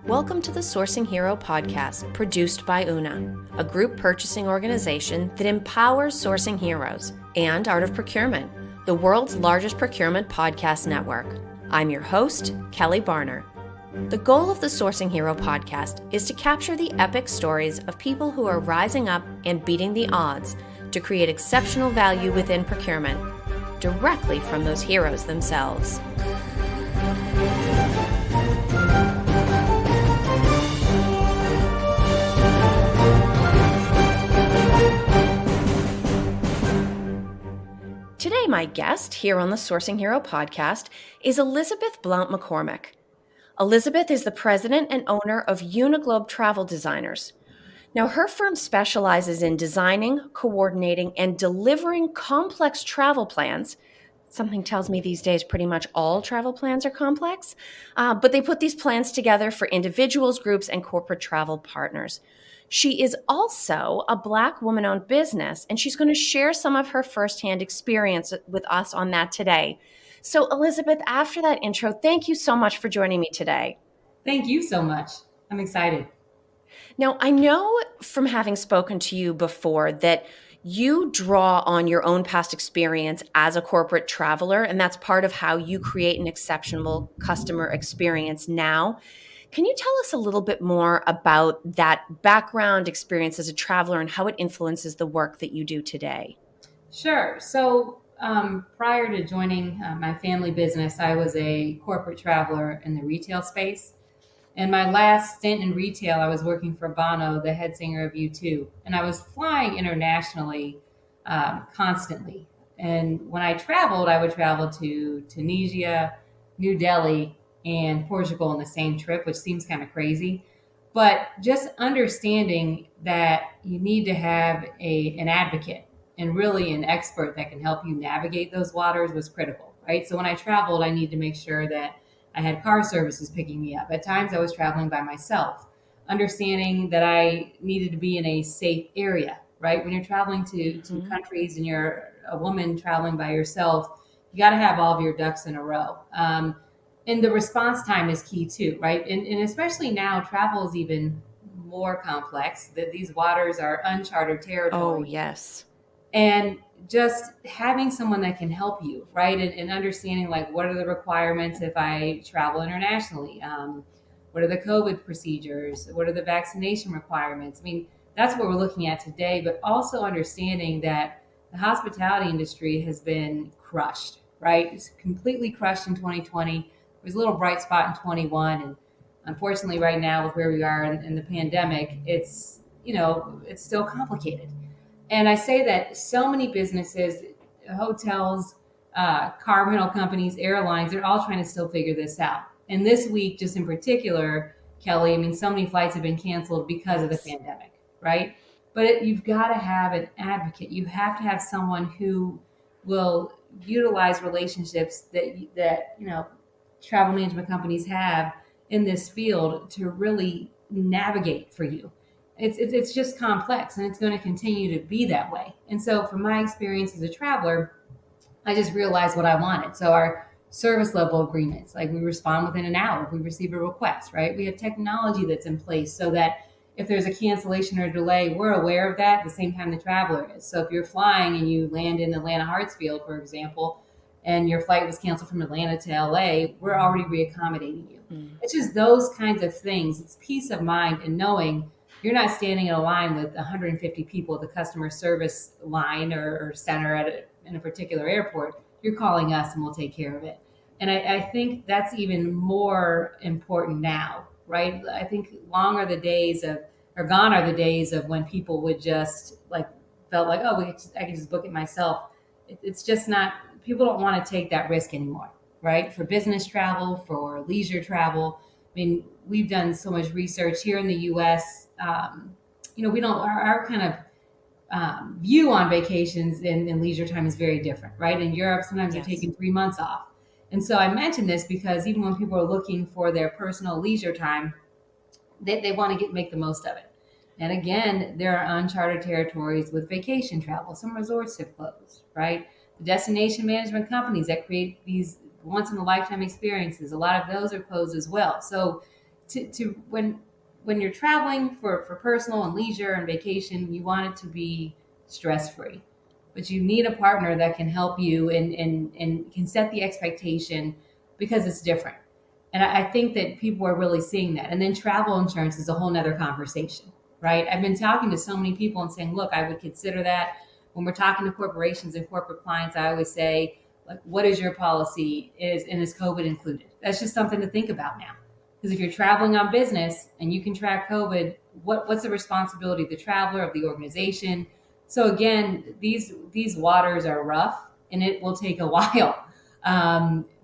Welcome to the Sourcing Hero podcast, produced by UNA, a group purchasing organization that empowers sourcing heroes, and Art of Procurement, the world's largest procurement podcast network. I'm your host, Kelly Barner. The goal of the Sourcing Hero podcast is to capture the epic stories of people who are rising up and beating the odds to create exceptional value within procurement, directly from those heroes themselves. Today, my guest here on the Sourcing Hero podcast is Elizabeth Blount McCormick. Elizabeth is the president and owner of UNIGLOBE Travel Designers. Now, her firm specializes in designing, coordinating, and delivering complex travel plans. Something tells me these days pretty much all travel plans are complex, but they put these plans together for individuals, groups, and corporate travel partners. She is also a Black woman-owned business, and she's going to share some of her firsthand experience with us on that today. So, Elizabeth, after that intro, thank you so much for joining me today. Thank you so much. I'm excited. Now, I know from having spoken to you before that you draw on your own past experience as a corporate traveler, and that's part of how you create an exceptional customer experience now. Can you tell us a little bit more about that background experience as a traveler and how it influences the work that you do today? Sure. So prior to joining my family business, I was a corporate traveler in the retail space. And my last stint in retail, I was working for Bono, the head singer of U2. And I was flying internationally constantly. And when I traveled, I would travel to Tunisia, New Delhi, and Portugal on the same trip, which seems kind of crazy. But just understanding that you need to have an advocate and really an expert that can help you navigate those waters was critical, right? So when I traveled, I needed to make sure that I had car services picking me up. At times I was traveling by myself, understanding that I needed to be in a safe area, right? When you're traveling to countries and you're a woman traveling by yourself, you got to have all of your ducks in a row. And the response time is key too, right? And especially now, travel is even more complex, that these waters are uncharted territory. Oh, yes. And just having someone that can help you, right? And understanding like what are the requirements if I travel internationally? What are the COVID procedures? What are the vaccination requirements? I mean, that's what we're looking at today, but also understanding that the hospitality industry has been crushed, right? It's completely crushed in 2020. There was a little bright spot in 21. And unfortunately, right now with where we are in the pandemic, it's still complicated. And I say that so many businesses, hotels, car rental companies, airlines, they're all trying to still figure this out. And this week, just in particular, Kelly, I mean, so many flights have been canceled because of the pandemic, right? But you've got to have an advocate. You have to have someone who will utilize relationships that travel management companies have in this field to really navigate for you. It's just complex, and it's going to continue to be that way. And so from my experience as a traveler, I just realized what I wanted. So our service level agreements, like we respond within an hour if we receive a request, right? We have technology that's in place so that if there's a cancellation or delay, we're aware of that at the same time the traveler is. So if you're flying and you land in Atlanta Hartsfield, for example, and your flight was canceled from Atlanta to LA, we're already reaccommodating you. It's just those kinds of things. It's peace of mind and knowing you're not standing in a line with 150 people at the customer service line or center in a particular airport. You're calling us and we'll take care of it. And I think that's even more important now, right? I think gone are the days of when people would just felt like, oh, I can just book it myself. It's just not, people don't want to take that risk anymore, right? For business travel, for leisure travel. I mean, we've done so much research here in the U.S. We don't, our kind of view on vacations and leisure time is very different, right? In Europe, sometimes they're taking 3 months off. And so I mentioned this because even when people are looking for their personal leisure time, they want to make the most of it. And again, there are uncharted territories with vacation travel. Some resorts have closed, right? The destination management companies that create these once in a lifetime experiences, a lot of those are closed as well. So to when you're traveling for personal and leisure and vacation, you want it to be stress free, but you need a partner that can help you and can set the expectation because it's different. And I think that people are really seeing that. And then travel insurance is a whole nother conversation, right? I've been talking to so many people and saying, look, I would consider that when we're talking to corporations and corporate clients. I always say, like, what is your policy? Is COVID included? That's just something to think about now. Because if you're traveling on business and you can track COVID, what's the responsibility of the traveler, of the organization? So again, these waters are rough, and it will take a while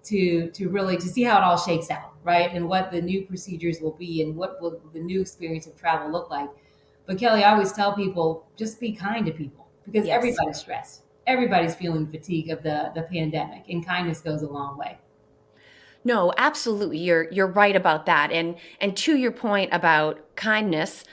to really to see how it all shakes out, right? And what the new procedures will be, and what will the new experience of travel look like. But Kelly, I always tell people, just be kind to people because Yes. everybody's stressed. Everybody's feeling fatigue of the pandemic, and kindness goes a long way. No, absolutely. You're right about that. And to your point about kindness,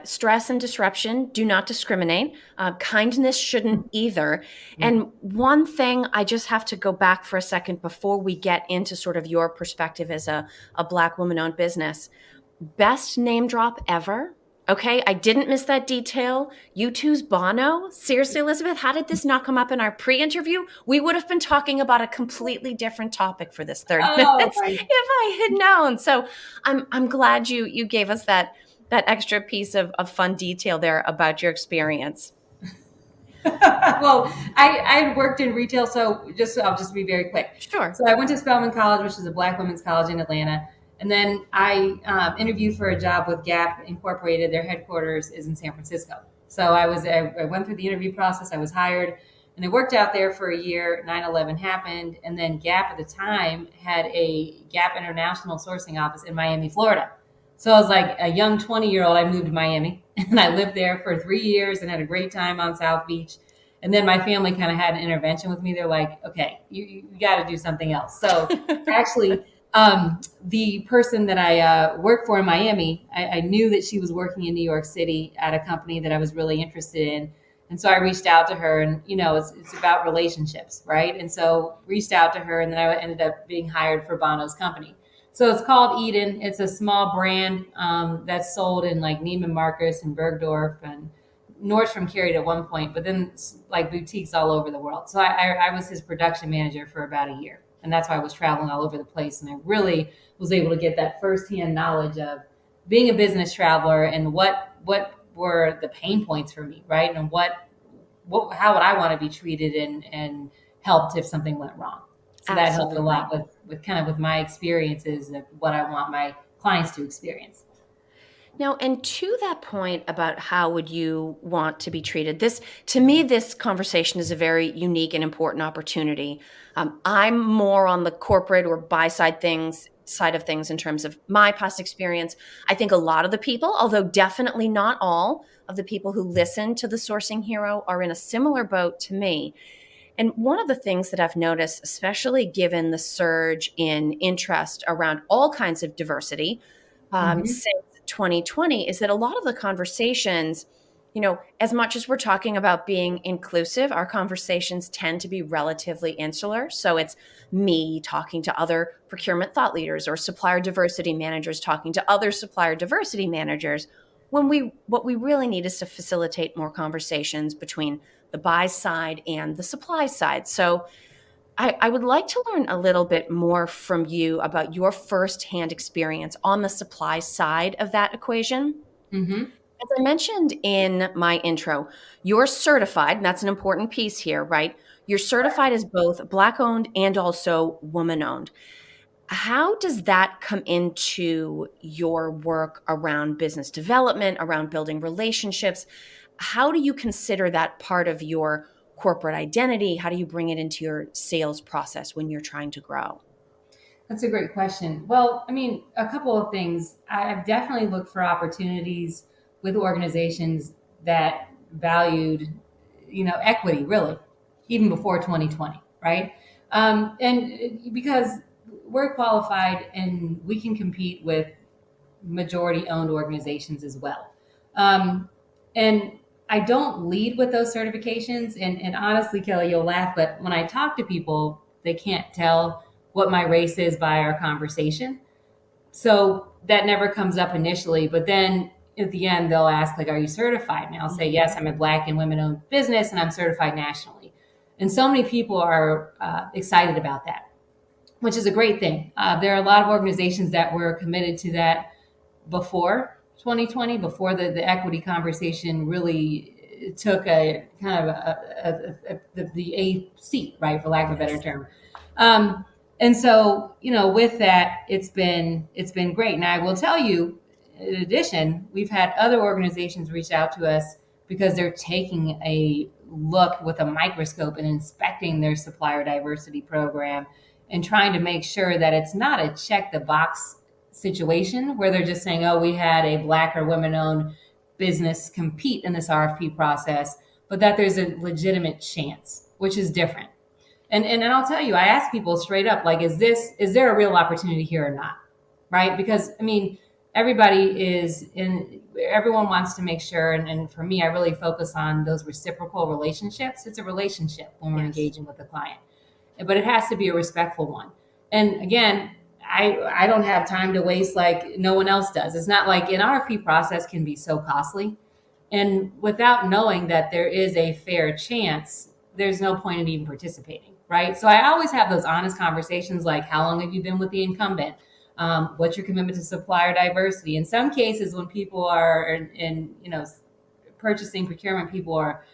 stress and disruption do not discriminate. Kindness shouldn't either. Mhm. And one thing I just have to go back for a second before we get into sort of your perspective as a Black woman-owned business. Best name drop ever. Okay, I didn't miss that detail. U2's Bono. Seriously, Elizabeth, how did this not come up in our pre-interview? We would have been talking about a completely different topic for this 30 Oh minutes my. if I had known. So I'm glad you gave us that extra piece of fun detail there about your experience. Well, I worked in retail, so I'll just be very quick. Sure. So I went to Spelman College, which is a Black women's college in Atlanta, and then I interviewed for a job with Gap Incorporated. Their headquarters is in San Francisco. So I went through the interview process. I was hired, and I worked out there for a year. 9/11 happened, and then Gap at the time had a Gap International sourcing office in Miami, Florida. So I was like a young 20-year-old. I moved to Miami, and I lived there for 3 years and had a great time on South Beach. And then my family kind of had an intervention with me. They're like, okay, you got to do something else. So actually, the person that I worked for in Miami, I knew that she was working in New York City at a company that I was really interested in. And so I reached out to her, and it's about relationships, right? And so reached out to her, and then I ended up being hired for Bono's company. So it's called Eden. It's a small brand that's sold in like Neiman Marcus and Bergdorf and Nordstrom carried at one point, but then like boutiques all over the world. So I was his production manager for about a year. And that's why I was traveling all over the place. And I really was able to get that firsthand knowledge of being a business traveler and what were the pain points for me, right? And how would I want to be treated and helped if something went wrong. So that helped a Absolutely. lot with kind of with my experiences of what I want my clients to experience. Now, and to that point about how would you want to be treated, this to me, this conversation is a very unique and important opportunity. I'm more on the corporate or buy side of things in terms of my past experience. I think a lot of the people, although definitely not all of the people who listen to the Sourcing Hero, are in a similar boat to me. And one of the things that I've noticed, especially given the surge in interest around all kinds of diversity, Hmm. since 2020, is that a lot of the conversations, as much as we're talking about being inclusive, our conversations tend to be relatively insular. So it's me talking to other procurement thought leaders or supplier diversity managers talking to other supplier diversity managers. What we really need is to facilitate more conversations between the buy side and the supply side. So I would like to learn a little bit more from you about your firsthand experience on the supply side of that equation. Hmm. As I mentioned in my intro, you're certified, and that's an important piece here, right? You're certified as both Black owned and also woman owned. How does that come into your work around business development, around building relationships? How do you consider that part of your corporate identity? How do you bring it into your sales process when you're trying to grow? That's a great question. Well, I mean, a couple of things. I've definitely looked for opportunities with organizations that valued, equity really, even before 2020, right? And because we're qualified and we can compete with majority owned organizations as well. And I don't lead with those certifications. And honestly, Kelly, you'll laugh, but when I talk to people, they can't tell what my race is by our conversation. So that never comes up initially, but then at the end they'll ask like, "Are you certified?" And I'll say, "Yes, I'm a Black and women-owned business, and I'm certified nationally." And so many people are excited about that, which is a great thing. There are a lot of organizations that were committed to that before 2020, before the equity conversation really took a kind of the A seat, right, for lack of a better Yes. term. And so, with that, it's been great. Now, I will tell you, in addition, we've had other organizations reach out to us because they're taking a look with a microscope and inspecting their supplier diversity program and trying to make sure that it's not a check the box situation where they're just saying, oh, we had a Black or women owned business compete in this RFP process, but that there's a legitimate chance, which is different. And I'll tell you, I ask people straight up, like, is there a real opportunity here or not? Right? Because I mean, everyone wants to make sure, and for me, I really focus on those reciprocal relationships. It's a relationship when we're Yes. engaging with the client, but it has to be a respectful one. And again, I don't have time to waste like no one else does. It's not like an RFP process can be so costly. And without knowing that there is a fair chance, there's no point in even participating, right? So I always have those honest conversations like, how long have you been with the incumbent? What's your commitment to supplier diversity? In some cases, when people are in purchasing procurement, people are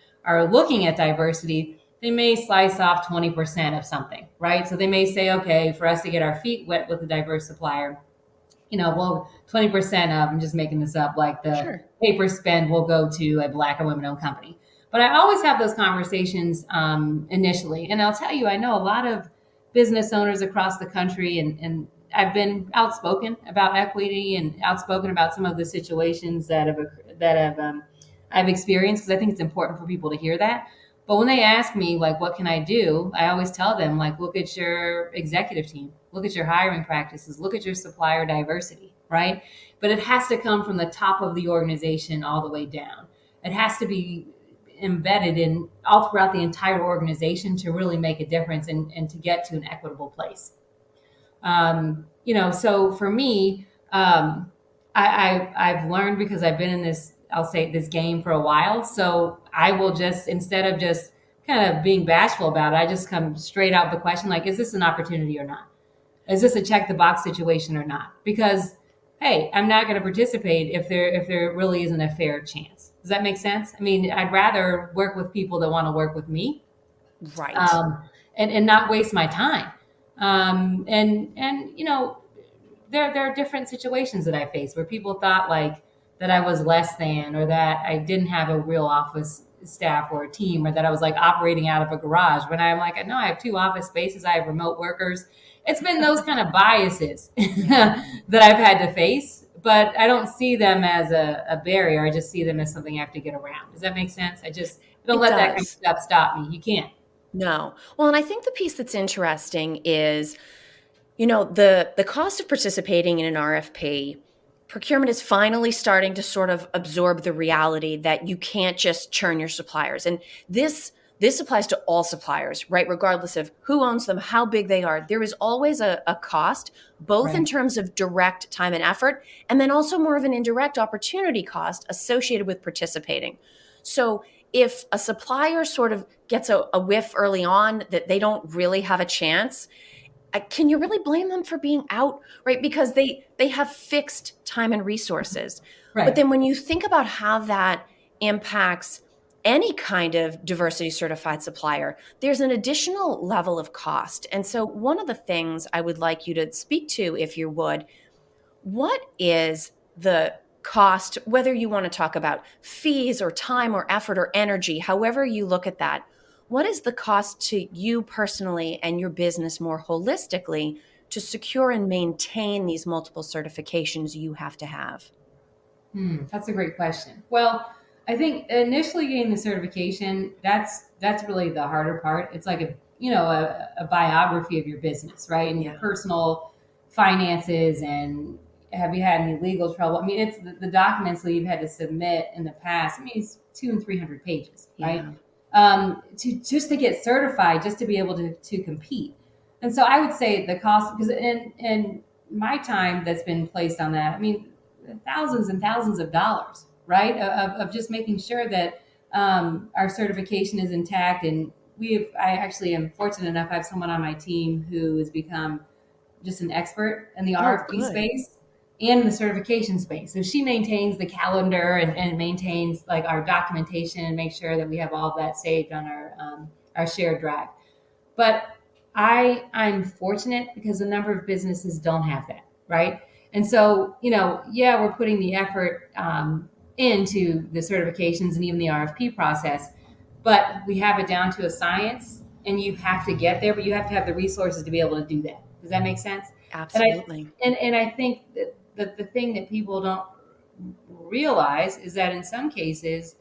looking at diversity, they may slice off 20% of something, right? So they may say, okay, for us to get our feet wet with a diverse supplier, well, 20% of, I'm just making this up, like the Sure. paper spend will go to a Black or women owned company. But I always have those conversations initially. And I'll tell you, I know a lot of business owners across the country, and I've been outspoken about equity and outspoken about some of the situations that I've experienced, because I think it's important for people to hear that. But when they ask me, like, what can I do? I always tell them, like, look at your executive team, look at your hiring practices, look at your supplier diversity, right? But it has to come from the top of the organization all the way down. It has to be embedded in all throughout the entire organization to really make a difference and to get to an equitable place. So for me, I've learned, because I've been in this, I'll say, this game for a while. So I will just, instead of just kind of being bashful about it, I just come straight out with the question, like, is this an opportunity or not? Is this a check the box situation or not? Because, hey, I'm not going to participate if there really isn't a fair chance. Does that make sense? I mean, I'd rather work with people that want to work with me, Right. um, and not waste my time. And there are different situations that I faced where people thought like that I was less than, or that I didn't have a real office staff or a team, or that I was like operating out of a garage. When I'm like, no, I have two office spaces, I have remote workers. It's been those kind of biases Yeah. that I've had to face, but I don't see them as a barrier. I just see them as something I have to get around. Does that make sense? I don't It let that kind of does. stuff stop me. You can't. No. Well, and I think the piece that's interesting is, the cost of participating in an RFP. Procurement is finally starting to sort of absorb the reality that you can't just churn your suppliers. And this applies to all suppliers, right? Regardless of who owns them, how big they are. There is always a cost, both in Right. terms of direct time and effort, and then also more of an indirect opportunity cost associated with participating. So if a supplier sort of gets a whiff early on that they don't really have a chance, can you really blame them for being out, right? Because they have fixed time and resources. But Right. then when you think about how that impacts any kind of diversity certified supplier, there's an additional level of cost. And so one of the things I would like you to speak to, if you would, what is the cost, whether you want to talk about fees or time or effort or energy, however you look at that, what is the cost to you personally and your business more holistically to secure and maintain these multiple certifications you have to have? That's a great question. Well, I think initially getting the certification, that's really the harder part. It's like a biography of your business, right? And your Yeah. personal finances, and have you had any legal trouble? I mean, it's the documents that you've had to submit in the past. I mean, it's 200 and 300 pages, right? Yeah. To get certified, just to be able to compete. And so I would say the cost, because and my time that's been placed on that, I mean, thousands and thousands of dollars, right? Of just making sure that our certification is intact. And I actually am fortunate enough, I have someone on my team who has become just an expert in the Oh, RFP good. space and in the certification space. So she maintains the calendar and maintains like our documentation and makes sure that we have all of that saved on our shared drive. But I'm fortunate because a number of businesses don't have that, right? And so, yeah, we're putting the effort into the certifications and even the RFP process, but we have it down to a science, and you have to get there, but you have to have the resources to be able to do that. Does that make sense? And I Absolutely. and I think that the thing that people don't realize is that in some cases,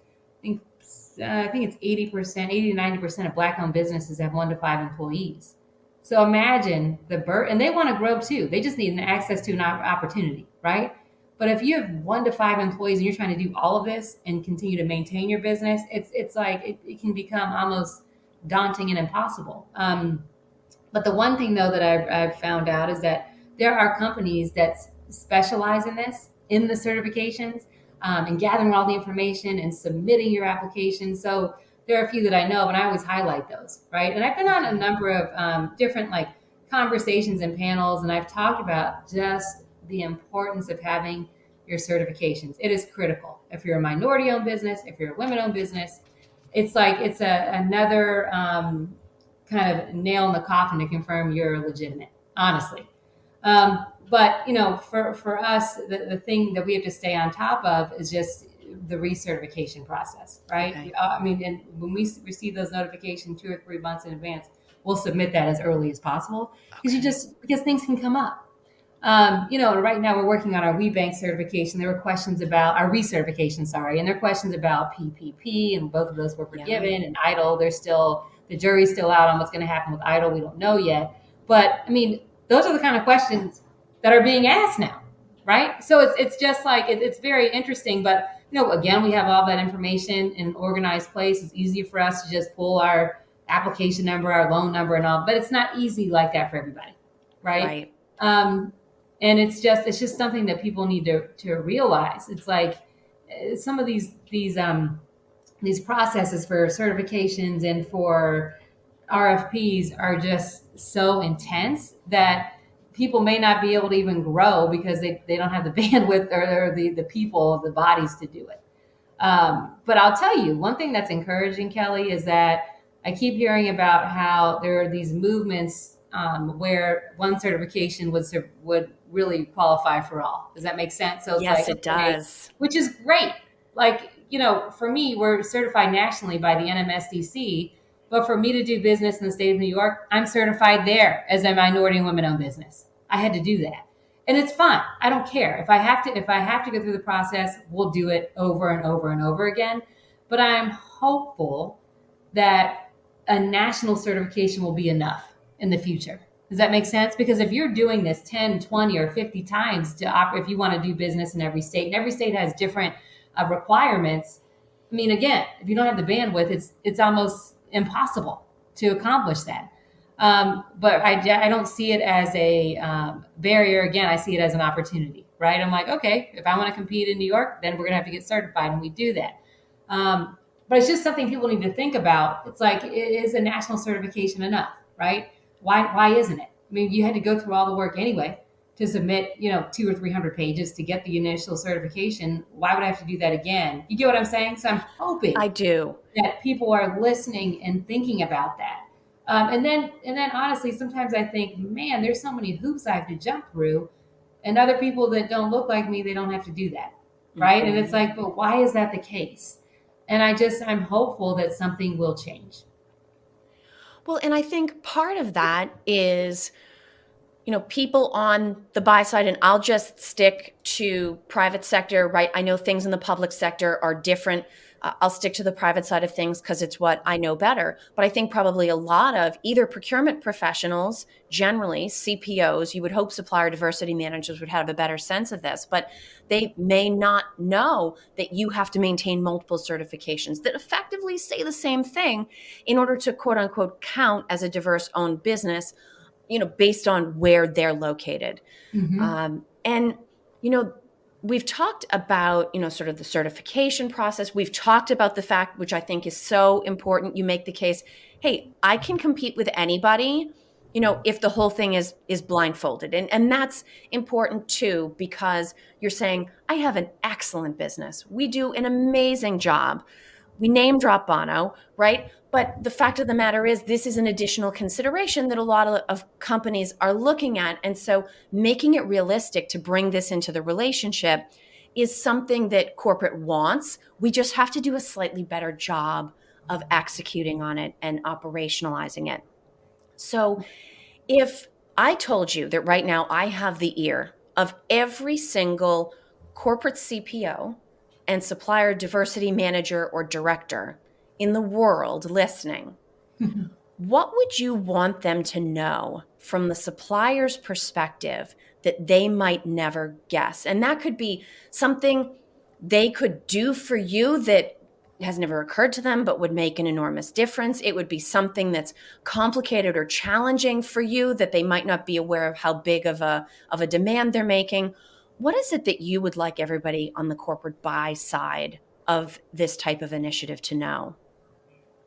I think it's 80%, 80 to 90% of Black-owned businesses have 1 to 5 employees. So imagine and they want to grow too. They just need an access to an opportunity, right? But if you have 1 to 5 employees and you're trying to do all of this and continue to maintain your business, it's like it can become almost daunting and impossible. But the one thing though that I've found out is that there are companies that specialize in this, in the certifications, and gathering all the information and submitting your application. So there are a few that I know, and I always highlight those, right? And I've been on a number of different like conversations and panels, and I've talked about just the importance of having your certifications. It is critical. If you're a minority-owned business, if you're a women-owned business, it's like it's another kind of nail in the coffin to confirm you're legitimate, honestly. But for us, the thing that we have to stay on top of is just the recertification process, right? Okay. I mean, and when we receive those notifications 2 or 3 months in advance, we'll submit that as early as possible Okay. because things can come up. Right now we're working on our WeBank certification. There were questions about our recertification, sorry, and there are questions about PPP, and both of those were Yeah. forgiven. And idle, the jury's still out on what's going to happen with idle. We don't know yet, but I mean, those are the kind of questions that are being asked now, right? So it's just like it's very interesting. But again, we have all that information in an organized place. It's easy for us to just pull our application number, our loan number, and all, but it's not easy like that for everybody, right? Right. Um, and it's just something that people need to realize. It's like some of these processes for certifications and for RFPs are just so intense that people may not be able to even grow because they don't have the bandwidth or the people, the bodies to do it. But I'll tell you, one thing that's encouraging, Kelly, is that I keep hearing about how there are these movements where one certification would really qualify for all. Does that make sense? So it's Yes, like, it okay, does. which is great. Like, for me, we're certified nationally by the NMSDC, but for me to do business in the state of New York, I'm certified there as a minority and women-owned business. I had to do that. And it's fine. I don't care. If I have to go through the process, we'll do it over and over and over again. But I'm hopeful that a national certification will be enough in the future. Does that make sense? Because if you're doing this 10, 20, or 50 times if you want to do business in every state, and every state has different requirements. I mean, again, if you don't have the bandwidth, it's almost impossible to accomplish that. But I don't see it as a barrier. Again, I see it as an opportunity, right? I'm like, okay, if I want to compete in New York, then we're going to have to get certified, and we do that. But it's just something people need to think about. It's like, is a national certification enough, right? Why isn't it? I mean, you had to go through all the work anyway to submit, 200 or 300 pages to get the initial certification. Why would I have to do that again? You get what I'm saying? So I'm hoping I do. that people are listening and thinking about that. And then honestly, sometimes I think, man, there's so many hoops I have to jump through, and other people that don't look like me, they don't have to do that, right? And it's Mhm. like, but why is that the case? And I'm hopeful that something will change. Well, and I think part of that is, people on the buy side, and I'll just stick to private sector, right? I know things in the public sector are different. I'll stick to the private side of things because it's what I know better. But I think probably a lot of either procurement professionals, generally CPOs, you would hope supplier diversity managers would have a better sense of this, but they may not know that you have to maintain multiple certifications that effectively say the same thing in order to quote unquote count as a diverse owned business based on where they're located. Mm-hmm. And, you know, we've talked about, sort of the certification process. We've talked about the fact, which I think is so important. You make the case, hey, I can compete with anybody, if the whole thing is blindfolded. And that's important too, because you're saying, I have an excellent business. We do an amazing job. We name drop Bono, right? But the fact of the matter is, this is an additional consideration that a lot of companies are looking at. And so making it realistic to bring this into the relationship is something that corporate wants. We just have to do a slightly better job of executing on it and operationalizing it. So if I told you that right now I have the ear of every single corporate CPO and supplier diversity manager or director in the world listening, what would you want them to know from the supplier's perspective that they might never guess? And that could be something they could do for you that has never occurred to them but would make an enormous difference. It would be something that's complicated or challenging for you that they might not be aware of how big of a demand they're making. What is it that you would like everybody on the corporate buy side of this type of initiative to know?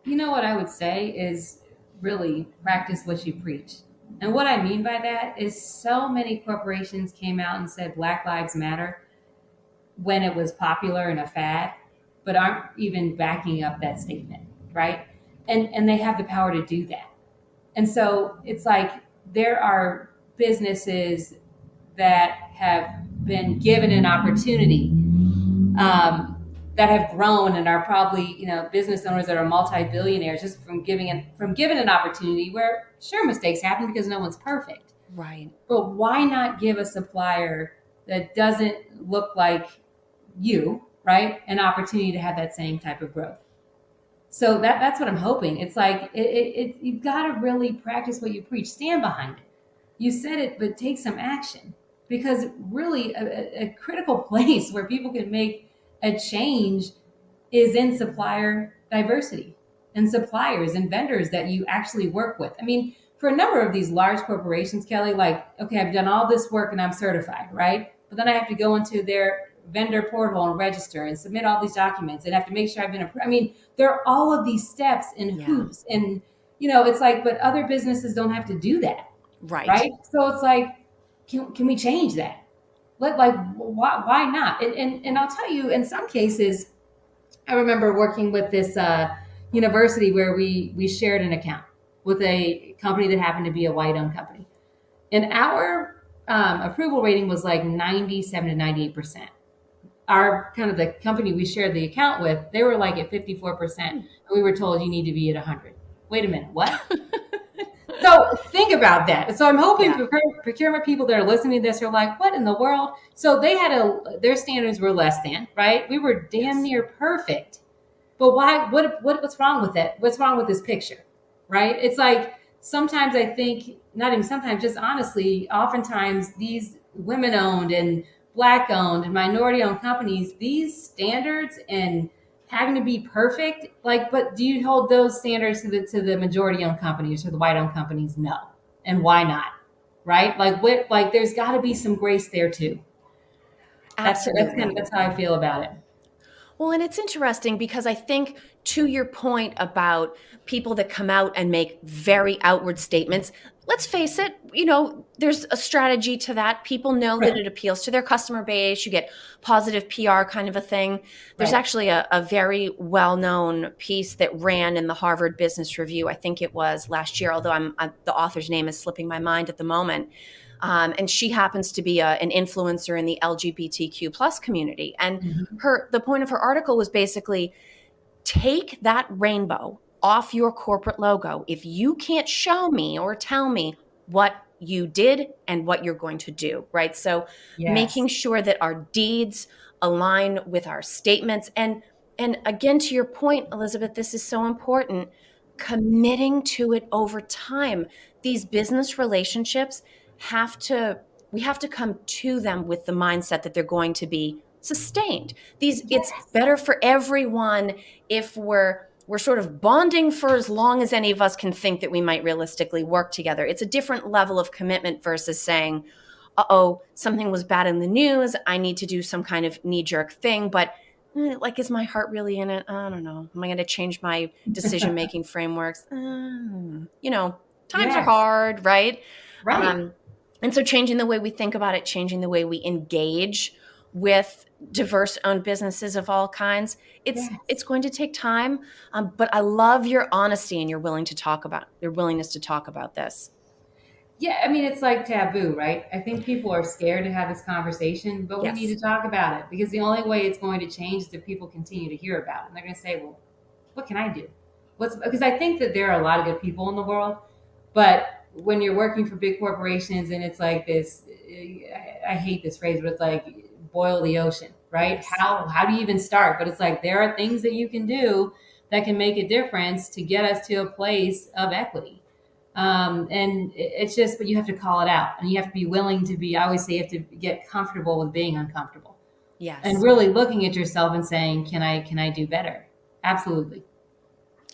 You know what I would say is really practice what you preach. And what I mean by that is so many corporations came out and said Black Lives Matter when it was popular and a fad, but aren't even backing up that statement, right? And they have the power to do that. And so it's like there are businesses that have been given an opportunity, that have grown and are probably business owners that are multi-billionaires just from given an opportunity where sure mistakes happen because no one's perfect. Right. But why not give a supplier that doesn't look like you, right, an opportunity to have that same type of growth? So that's what I'm hoping. It's like you've got to really practice what you preach. Stand behind it. You said it, but take some action, because really a critical place where people can make a change is in supplier diversity and suppliers and vendors that you actually work with. I mean, for a number of these large corporations, Kelly, like, okay, I've done all this work and I'm certified, right? But then I have to go into their vendor portal and register and submit all these documents and have to make sure I've been approved. I mean, there are all of these steps and Yeah. hoops, and it's like, but other businesses don't have to do that, Right. right? So it's like, can we change that? Why not? And I'll tell you, in some cases, I remember working with this university where we shared an account with a company that happened to be a white-owned company, and our approval rating was like 97 to 98%. Our kind of the company we shared the account with, they were like at 54%, and we were told you need to be at 100. Wait a minute, what? So think about that. So I'm hoping procurement people that are listening to this are like, what in the world? So they had their standards were less than, right? We were damn near perfect. But why, what's wrong with it? What's wrong with this picture? Right? It's like, sometimes I think, not even sometimes, just honestly, oftentimes these women owned and Black owned and minority owned companies, these standards and having to be perfect, like, but do you hold those standards to the majority owned companies or the white owned companies? No. And why not? Right? Like there's got to be some grace there too. Absolutely. That's how I feel about it. Well, and it's interesting because I think, to your point about people that come out and make very outward statements, let's face it, there's a strategy to that. People know that it appeals to their customer base. You get positive PR kind of a thing. There's actually a very well-known piece that ran in the Harvard Business Review. I think it was last year, although the author's name is slipping my mind at the moment. And she happens to be an influencer in the LGBTQ plus community. And the point of her article was basically, take that rainbow off your corporate logo if you can't show me or tell me what you did and what you're going to do, right? So making sure that our deeds align with our statements. And again, to your point, Elizabeth, this is so important, committing to it over time. These business relationships we have to come to them with the mindset that they're going to be sustained. It's better for everyone if we're we're sort of bonding for as long as any of us can think that we might realistically work together. It's a different level of commitment versus saying, uh-oh, something was bad in the news. I need to do some kind of knee-jerk thing, but like, is my heart really in it? I don't know. Am I going to change my decision-making frameworks? Times are Yes. hard, right? Right. And so changing the way we think about it, changing the way we engage with diverse owned businesses of all kinds, it's going to take time. But I love your honesty and your willingness to talk about this. Yeah, I mean, it's like taboo, right? I think people are scared to have this conversation, but we need Yes. to talk about it because the only way it's going to change is if people continue to hear about it. And they're going to say, well, what can I do? Because I think that there are a lot of good people in the world, but when you're working for big corporations and it's like this, I hate this phrase, but it's like boil the ocean, right? Yes. How do you even start? But it's like there are things that you can do that can make a difference to get us to a place of equity. And it's just, but you have to call it out and you have to be willing to be, I always say you have to get comfortable with being uncomfortable. Yes. And really looking at yourself and saying, can I do better? Absolutely.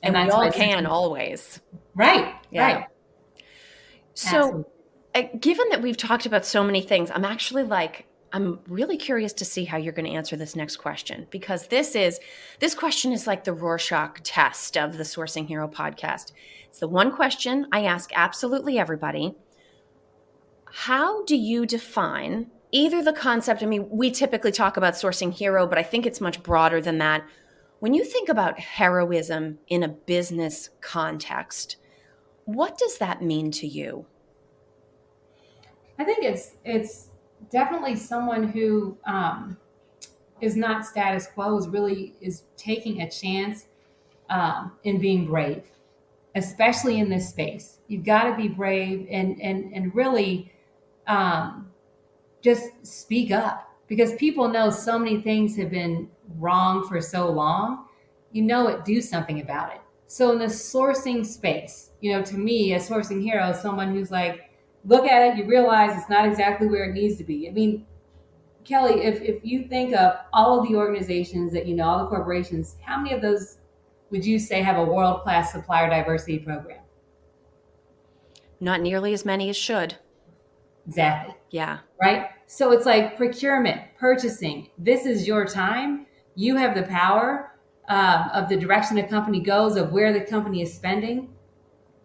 And we all can always. Right. Yeah. Right. So given that we've talked about so many things, I'm really curious to see how you're going to answer this next question, because this question is like the Rorschach test of the Sourcing Hero podcast. It's the one question I ask absolutely everybody. How do you define either the concept? I mean, we typically talk about Sourcing Hero, but I think it's much broader than that. When you think about heroism in a business context, what does that mean to you? I think it's definitely someone who is not status quo, is taking a chance in being brave, especially in this space. You've got to be brave and really just speak up, because people know so many things have been wrong for so long. Do something about it. So in the sourcing space, to me, a sourcing hero is someone who's like, look at it, you realize it's not exactly where it needs to be. I mean, Kelly, if you think of all of the organizations that all the corporations, how many of those would you say have a world-class supplier diversity program? Not nearly as many as should. Exactly. Yeah. Right? So it's like procurement, purchasing. This is your time. You have the power of the direction a company goes, of where the company is spending.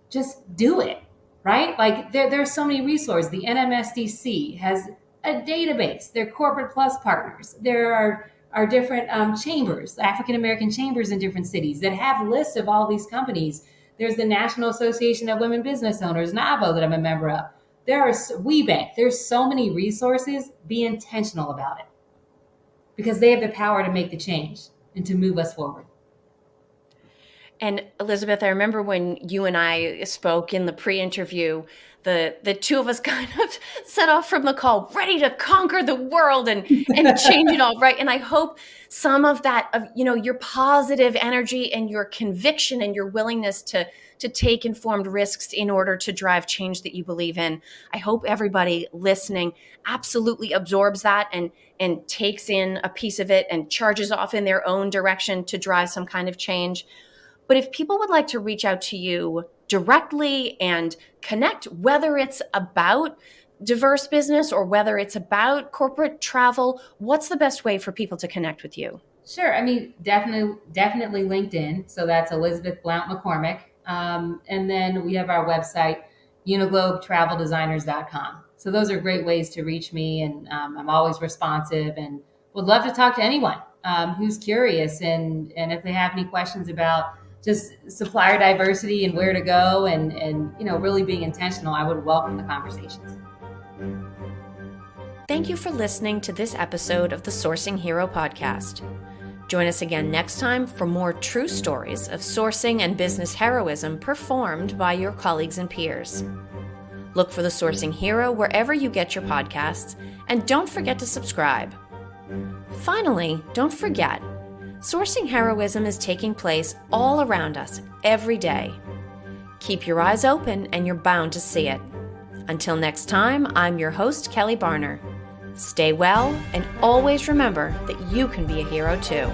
Just do it. Right? Like there's so many resources. The NMSDC has a database. They're Corporate Plus partners. There are different chambers, African American chambers in different cities that have lists of all these companies. There's the National Association of Women Business Owners, NABO, that I'm a member of. There are WeBank. There's so many resources. Be intentional about it, because they have the power to make the change and to move us forward. And Elizabeth, I remember when you and I spoke in the pre-interview, the two of us kind of set off from the call ready to conquer the world and change it all, right? And I hope some of that, of your positive energy and your conviction and your willingness to take informed risks in order to drive change that you believe in. I hope everybody listening absolutely absorbs that and takes in a piece of it and charges off in their own direction to drive some kind of change. But if people would like to reach out to you directly and connect, whether it's about diverse business or whether it's about corporate travel, what's the best way for people to connect with you? Sure. I mean, definitely LinkedIn. So that's Elizabeth Blount McCormick. And then we have our website, UNIGLOBETravelDesigners.com. So those are great ways to reach me. And I'm always responsive and would love to talk to anyone who's curious. And if they have any questions about just supplier diversity and where to go and really being intentional, I would welcome the conversations. Thank you for listening to this episode of the Sourcing Hero podcast. Join us again next time for more true stories of sourcing and business heroism performed by your colleagues and peers. Look for the Sourcing Hero wherever you get your podcasts, and don't forget to subscribe. Finally, don't forget, sourcing heroism is taking place all around us every day. Keep your eyes open and you're bound to see it. Until next time, I'm your host, Kelly Barner. Stay well and always remember that you can be a hero too.